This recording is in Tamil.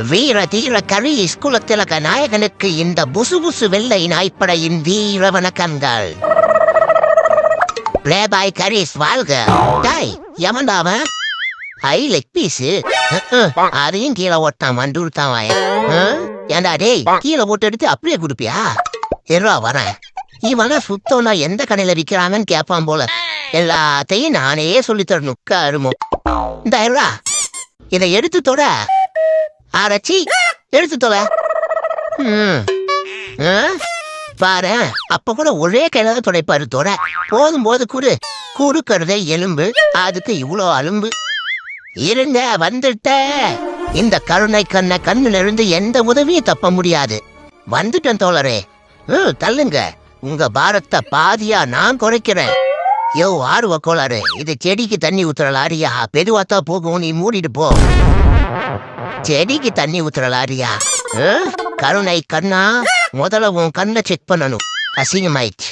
வீர தீர கரீஸ் குலத்திலக நாயகனுக்கு இந்த புசு வெள்ளை நாய்ப்படையின் வீர வணக்கங்கள். பிளேபாய் கரீஸ் வாழ்க. டாய் எவன்டாவ ஐ லெக் பீஸு அதையும் கீழே ஓட்டான் வந்துட்டான் வாய. ஏண்டா டேய் கீழே போட்டு எடுத்து அப்படியே கொடுப்பியா? எறா வரேன். இவனா சுத்தம்னா எந்த கடையில விற்கிறாங்கன்னு கேட்பான் போல. எல்லாத்தையும் நானே சொல்லி தரணும். கருமோ இந்த எறா இதை எடுத்து தொட. ஆராய்ச்சி எடுத்து தொலை. பாரு அப்ப கூட ஒரே கையில தான் துடைப்பாரு. தொட போதும் போது குறுக்கறதே எலும்பு, அதுக்கு இவ்வளோ அலும்பு. இருங்க வந்துட்ட. இந்த கருணை கண்ணுல இருந்து எந்த உதவியும் தப்ப முடியாது. வந்துட்டேன் தோழரே. தள்ளுங்க. உங்க பாரத்தை பாதியா நான் குறைக்கிறேன். யோ ஆர்வ கோளாறு, இது செடிக்கு தண்ணி ஊத்துற லாரியா? பெதுவாத்தான் போகும், நீ மூடிட்டு போ. செடிக்கு தண்ணி ஊத்துற லாரியா? கருணை கண்ணா, முதல்ல உன் கண்ணை செக் பண்ணணும். அசிங்கமாயிடுச்சு.